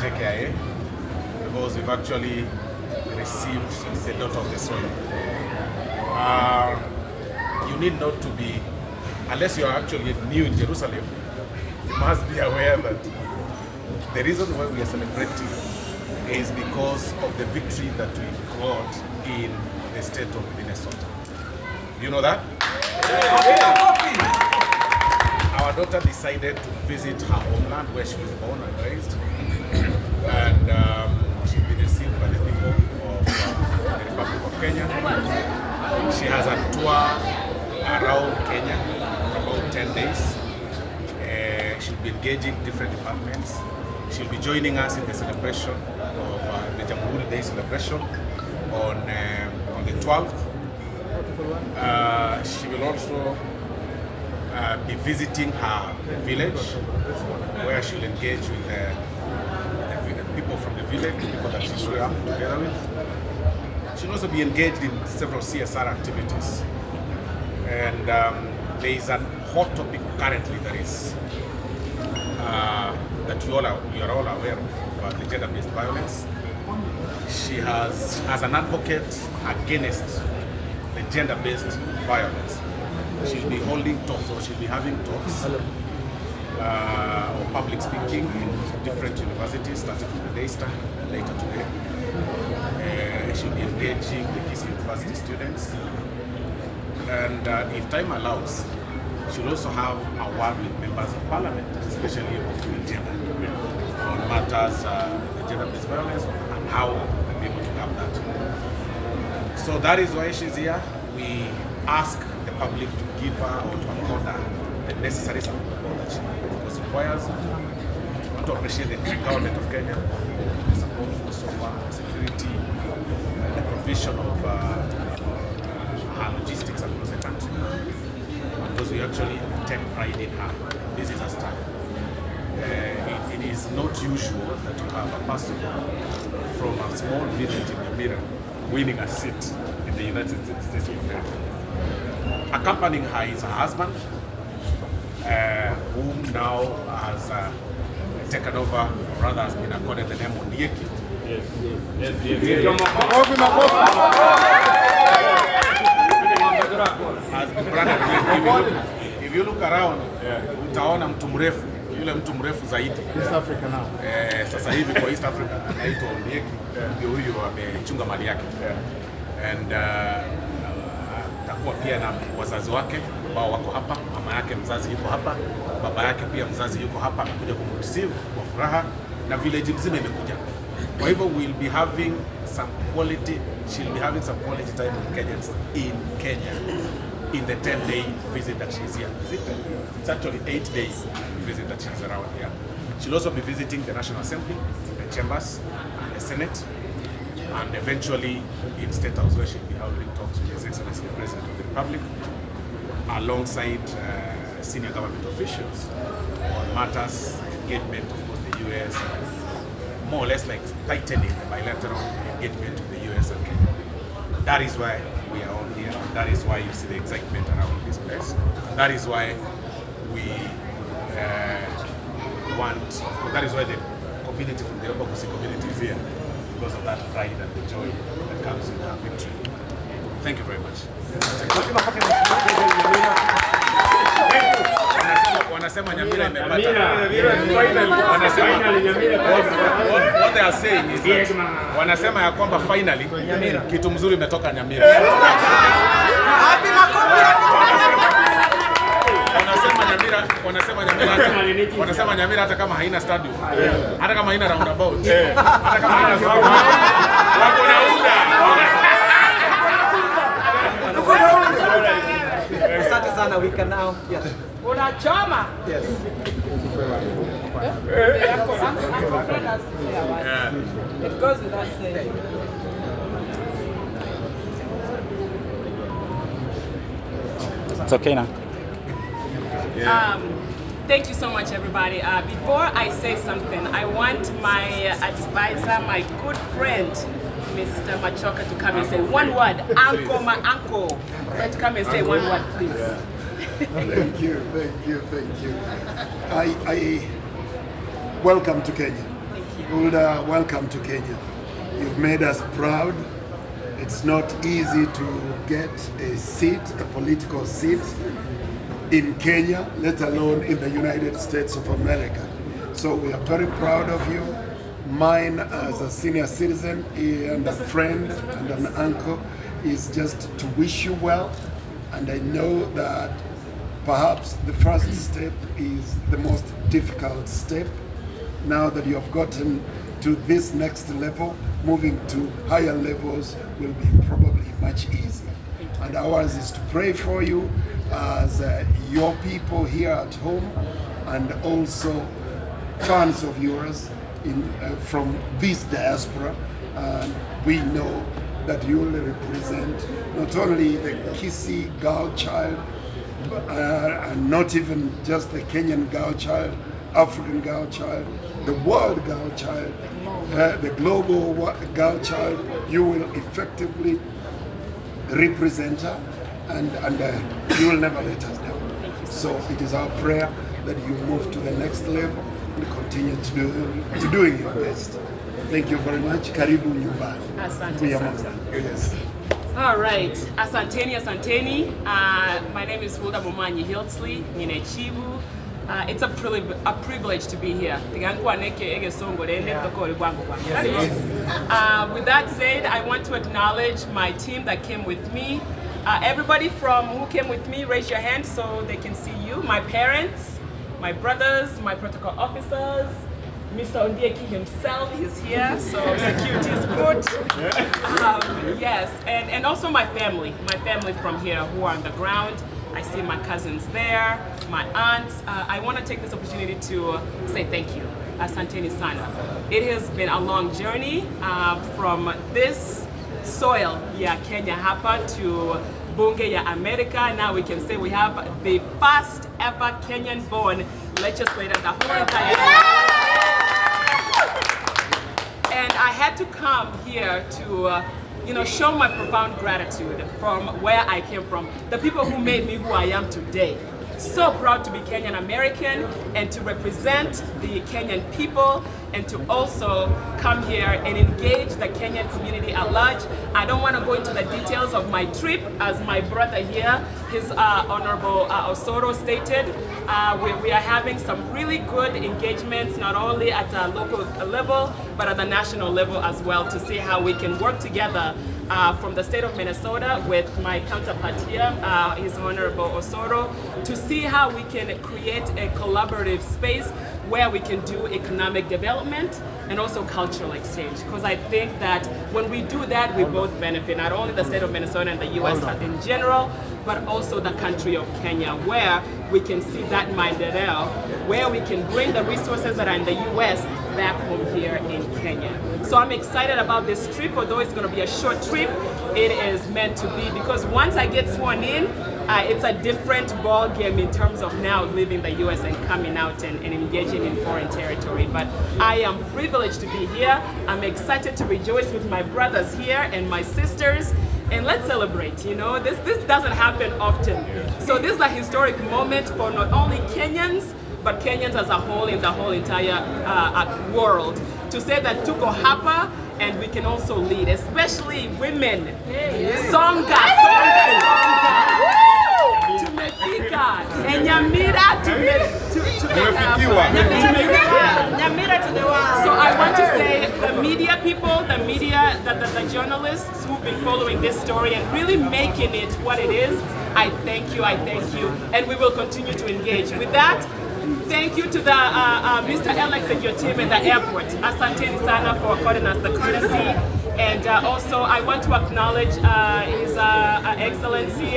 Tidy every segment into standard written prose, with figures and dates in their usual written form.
JKIA because we've actually received the daughter of the soil. You need not to be, unless you are actually new in Jerusalem, you must be aware that the reason why we are celebrating is because of the victory that we got in the state of Minnesota. You know that? Our daughter decided to visit her homeland where she was born and raised, and she's been received by the people of the Republic of Kenya. She has a tour around Kenya for about 10 days. She'll be engaging different departments. She'll be joining us in the celebration of the Jamhuri Day celebration on the 12th. She will also be visiting her village, where she'll engage with the people from the village, the people that she grew up together with. She'll also be engaged in several CSR activities. And there is a hot topic currently that is that you are all aware of, the gender-based violence. She has, as an advocate against the gender-based violence, she'll be holding talks, or she'll be having talks or public speaking in different universities, starting from the Daystar and later today. She'll be engaging the KC University students. And if time allows, she'll also have a word with members of parliament, especially of the gender, on matters, the gender-based violence, and how to be able to curb that. So that is why she's here. We ask the public to give her or to accord her the necessary support that she, of course, requires. I want to appreciate the government of Kenya for the support so far, the security, the provision of her logistics across the country, because we actually take pride in her. This is a start. It is not usual that you have a person from a small village in Nyamira winning a seat in the United States of America. Accompanying her is her husband, whom now has taken over, or rather has been accorded the name Onieki. If you look around, utaona mtu mrefu, yule mtu mrefu zaidi. East Africa now. Sasa hivi kwa East Africa anaitwa Onieki, ndio huyo amechunga mali yake. And takuwa pia na wazazi wake ambao wako hapa, mama yake mzazi yuko hapa, baba yake pia mzazi yuko hapa, amekuja kumreceive kwa furaha na village mzima imekuja. Kwa hivyo she'll be having some quality time with Kenyans in Kenya in the 10-day visit that she's here. It's actually 8 days visit that she's around here. She'll also be visiting the National Assembly, the Chambers, and the Senate, and eventually in State House, where she'll be holding talks with His Excellency the President of the Republic, alongside senior government officials on matters, engagement, of course, the US, more or less like tightening the bilateral engagement with the US and Kenya. That is why we are all here. That is why you see the excitement around this place. That is why we that is why the community from the Obagusi community is here, because of that pride and the joy that comes with our victory. Thank you very much. Wanasema Nyamira imepata. What they are saying is that wanasema ya kwamba finally kitu mzuri imetoka Nyamira. Wanasema Nyamira hata kama haina stadium, hata kama haina roundabout, hata kama haina sawa. Wako na Asante sana, we can now. Yes. Unachoma? Yes. It goes without saying. It's okay now. Thank you so much, everybody. Before I say something, I want my advisor, my good friend, Mr. Machoka, to come and say one word. Uncle, my uncle. To come and say one word, please. Thank you. I welcome to Kenya. Thank you. Hulda, welcome to Kenya. You've made us proud. It's not easy to get a seat, a political seat in Kenya, let alone in the United States of America. So we are very proud of you. Mine as a senior citizen and a friend and an uncle is just to wish you well. And I know that perhaps the first step is the most difficult step. Now that you have gotten to this next level, moving to higher levels will be probably much easier. And ours is to pray for you as your people here at home, and also fans of yours from this diaspora. And we know that you will represent not only the Kisii girl child, and not even just the Kenyan girl child, African girl child, the world girl child, the global girl child. You will effectively represent her, and you will never let us down. So it is our prayer that you move to the next level and continue to doing your best. Thank you very much. Karibu nyumbani. Asante. Yes. All right, asanteni. My name is Hulda Momanyi Hiltsley, Chibu. It's a privilege to be here. With that said, I want to acknowledge my team that came with me. Everybody who came with me, raise your hand so they can see you. My parents, my brothers, my protocol officers, Mr. Ondieki himself is here, so security is good. Yes, and also my family from here who are on the ground. I see my cousins there, my aunts. I want to take this opportunity to say thank you. Asanteni sana. It has been a long journey from this soil, Kenya hapa, to Bunge ya America. Now we can say we have the first ever Kenyan-born legislator the whole entire And I had to come here to show my profound gratitude from where I came from, the people who made me who I am today. So proud to be Kenyan American and to represent the Kenyan people and to also come here and engage the Kenyan community at large. I don't want to go into the details of my trip, as my brother here, his Honorable Osoro stated. We are having some really good engagements, not only at a local level, but at the national level as well, to see how we can work together from the state of Minnesota with my counterpart here, His Honorable Osoro, to see how we can create a collaborative space where we can do economic development and also cultural exchange. Because I think that when we do that, we both benefit, not only the state of Minnesota and the US in general, but also the country of Kenya, where we can see that Maendeleo, where we can bring the resources that are in the US back home here in Kenya. So I'm excited about this trip, although it's going to be a short trip. It is meant to be, because once I get sworn in, it's a different ball game in terms of now leaving the US and coming out and engaging in foreign territory. But I am privileged to be here. I'm excited to rejoice with my brothers here and my sisters. And let's celebrate, this doesn't happen often. So this is a historic moment for not only Kenyans, but Kenyans as a whole in the whole entire world. To say that tuko hapa and we can also lead, especially women. Songa. Tumefika. And Nyamira to the world. So I want to say the media people, the journalists who've been following this story and really making it what it is, I thank you, and we will continue to engage. With that, thank you to the Mr. Alex and your team at the airport. Asante sana for according us the courtesy. And also I want to acknowledge His Excellency,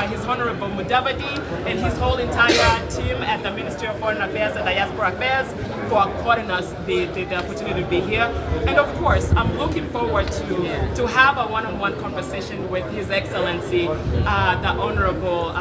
His Honorable Mudavadi and his whole entire team at the Ministry of Foreign Affairs and Diaspora Affairs for according us the opportunity to be here. And of course, I'm looking forward to have a one-on-one conversation with His Excellency, the Honorable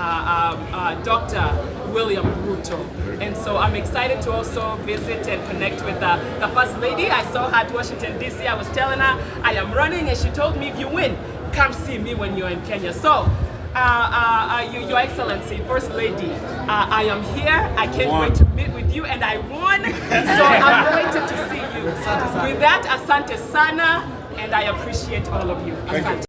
Dr. William Ruto. And so I'm excited to also visit and connect with the First Lady. I saw her at Washington, D.C. I was telling her I am running, and she told me, if you win, come see me when you're in Kenya. So, Your Excellency, First Lady, I am here. I can't wait to meet with you, and I won. So I'm Asante sana. With that, asante sana, and I appreciate all of you. Asante.